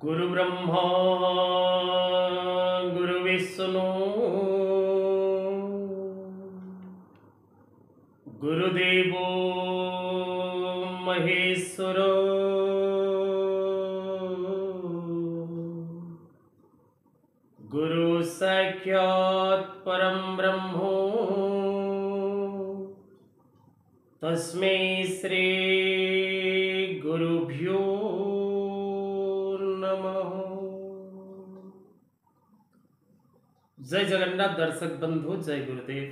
गुरु ब्रह्मा गुरु विष्णु गुरुदेव महेश्वर गुरु साक्षात् परम ब्रह्म तस्मै श्री गुरुभ्यो नमः। जय जगन्नाथ दर्शक बंधु, जय गुरुदेव।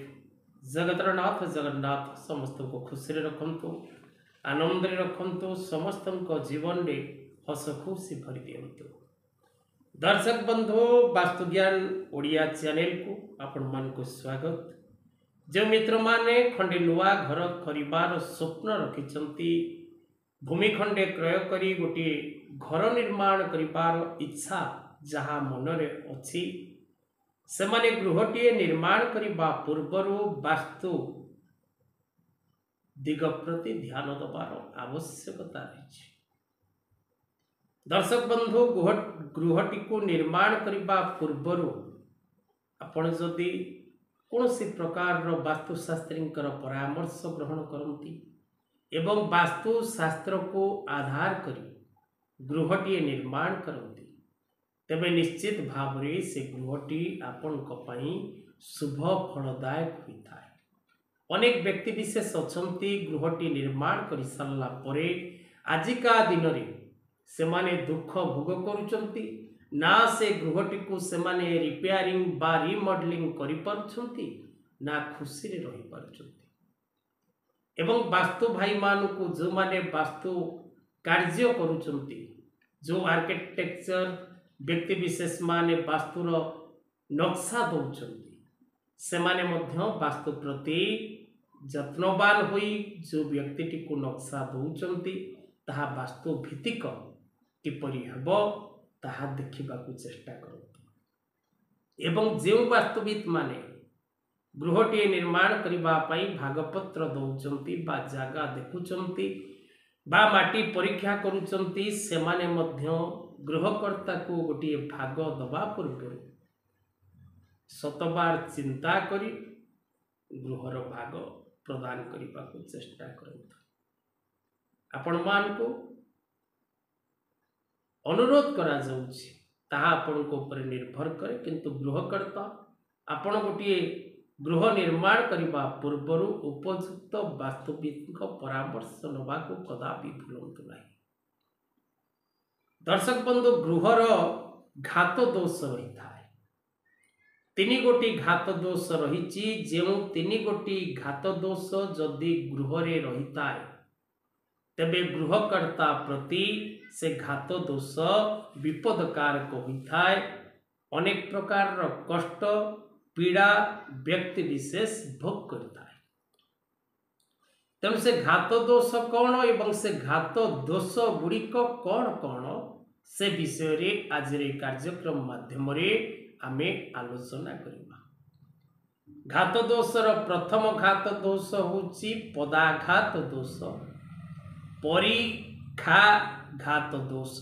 जगतर नाथ जगन्नाथ समस्त को खुशी रखु, आनंद रखु, समस्त जीवन में हस खुशी भरी दिंतु। दर्शक बंधु, वास्तु ज्ञान ओडिया चैनल को आपण मान को स्वागत। जो मित्र माने खंडे नुआ घर कर स्वप्न रखिंट भूमि खंडे क्रय करी गोटे घर निर्माण कर इच्छा जहाँ मनरे अच्छी से माने गृहटीए निर्माण करने पूर्वर वास्तु दिग प्रति ध्यान दबार आवश्यकता रही। दर्शक बंधु, गृहटी को निर्माण करने पूर्वर आपण जदि कौन प्रकार वास्तुशास्त्री परामर्श ग्रहण करती एवं वास्तुशास्त्र को आधार करी गृहटीए निर्माण करती तेबे निश्चित भाव से गृहटी आपण शुभ फलदायक होता है। अनेक व्यक्ति विशेष अछंती गृहटी निर्माण कर सारा परे आजिका दिन में से माने दुख भोग करुचंती ना से गृहटी को से माने रिपेयरिंग बा रिमॉडलिंग करि पारुछंती ना खुशी रे रही पारुछंती। एवं वास्तु भाई मान को जो माने वास्तु कार्य करुचंती, जो आर्किटेक्चर व्यक्ति विशेष माने वास्तुर नक्शा दौचंती से माने मध्य वास्तु प्रति जत्नवान होई जो व्यक्ति को नक्शा दौचंती ताहा वास्तु भित्तिक किपरि हेबो ताहा देखा चेष्टा करते। एवं जो वास्तुविद माने गृहटीए निर्माण करने भागपत्र दौरान बा जगह देखुंट बा माटी परीक्षा करुंच से माने मध्य गृहकर्ता को गोटे भाग दबा पूर्व शतबार चिंता करी गृहर भाग प्रदान करने को चेष्टा करते। आपण मान को अनुरोध करा जाउछि ताहा आपण को ऊपर निर्भर करे, किंतु गृहकर्ता आपण गोटे गृह निर्माण करने पूर्वर उपयुक्त वास्तुविद परामर्श नवा को कदापि भूलंतु नहीं। दर्शक बंधु, गृहर घात दोष रही है। तीन गोटी घात दोष रही, जो तीन गोटी घात दोष जदि गृह रही है तेबे गृहकर्ता प्रति से घात दोष विपदकारक होता है। अनेक प्रकार कष्ट पीड़ा व्यक्ति विशेष भोग करता है। तेणु से घात दोष कौन एवं से घात दोष गुड़िक कौन कौन से विषय रे आज कार्यक्रम माध्यम आमे आलोचना करबा। घात दोषर प्रथम घात दोष होची पदाघात दोष, परीक्षा घात दोष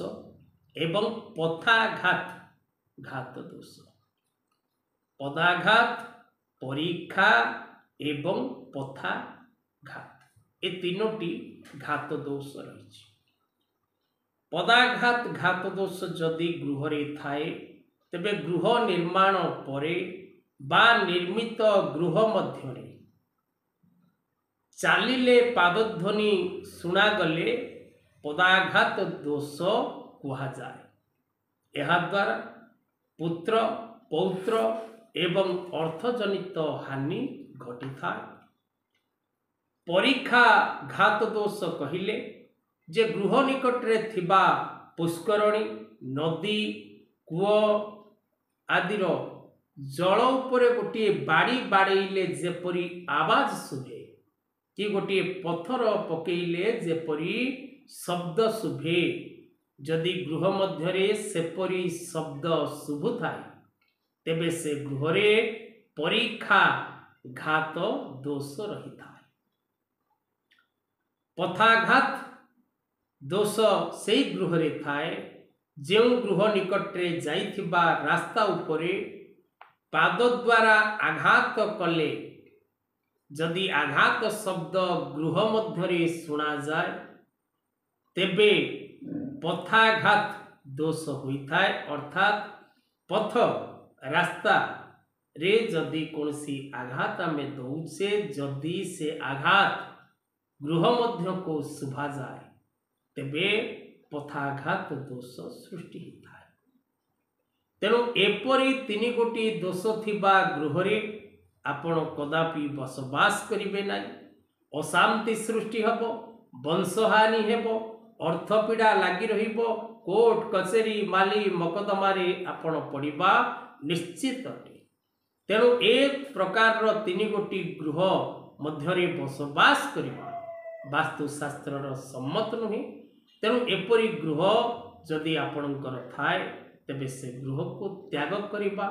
एवं पथाघात घात दोष। पदाघात, परीक्षा एवं पथाघात ये तीनोटी घात दोष रही। पदाघात घात दोष जदि गृह थाए तेबे गृह निर्माण परे बा निर्मित गृह मध्य चालिले पादध्वनि शुणागले पदाघात दोष कहा जाए। यह द्वारा पुत्र पौत्र एवं अर्थजनित हानि घटी था। परीक्षा घात दोष कहिले जे गृह निकटरे थिबा पुष्करणी नदी कूओ आदिर जल उपरे गोटे बाड़ी बाड़ेले जेपरी आवाज शुभे कि गोटे पत्थर पकेले जेपरी शब्द शुभे, जदि गृह मध्यरे सेपरी शब्द शुभु थाए तेबे से गृहरे परीक्षा घात दोष रही था। पथाघात दोष से गृह थाए जो गृह निकटरे जाइथिबा रास्ता उपरे पाद द्वारा आघात कले जदि आघात शब्द गृह मध्यरे सुना जाए तेबे पथाघात दोष होता है। अर्थात पथ रास्ता रे जदि कौन सी आघात आम दौचे जदि से आघात गृह मध्य को शुभा जाए तेबे पथाघात दोष सृष्टि होता है। तेणु एपरी तीन गोटी दोष थिबा गृह रे आपण कदापि बसवास करिवे नाही। अशांति सृष्टि हब, वंशहानि हेब, अर्थपीड़ा लगी रहिबो, कोर्ट कचेरी माली मकदमारे आपण पड़िबा निश्चित अटे। तेणु एक प्रकार तीन गोटी गृह मध्यरे बसवास करिबा वास्तुशास्त्र सम्मत नुहे। तेणु एपरी गृह जदि आपणकर थाए तेबे से गृह को त्याग करिबा,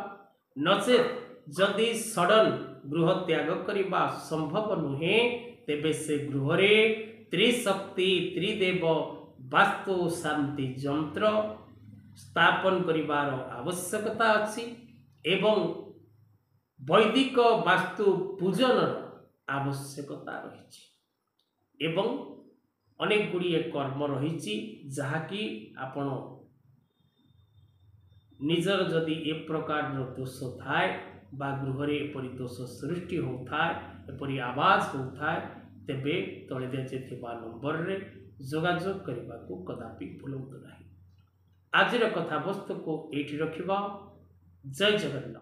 नचेत जदि सडन गृह त्याग करिबा संभव नुहे तेबे से गृह रे त्रिशक्ति त्रिदेव वास्तु शांति यंत्र स्थापन करिबार आवश्यकता अछि एवं वैदिक वास्तु पूजन आवश्यकता रही एवं अनेक गुड़िए कर्म रही जहाँकि आपण निजर जदि ए प्रकार दोष थाए बा गृह एपरी दोष सृष्टि होता है, एपरी आवाज होता है तेबे तले दिया नंबर रे जोगाजोग करने को कदापि भूलु नहीं। आज कथा वस्तु को एठी रखिबा। जय जगन्नाथ।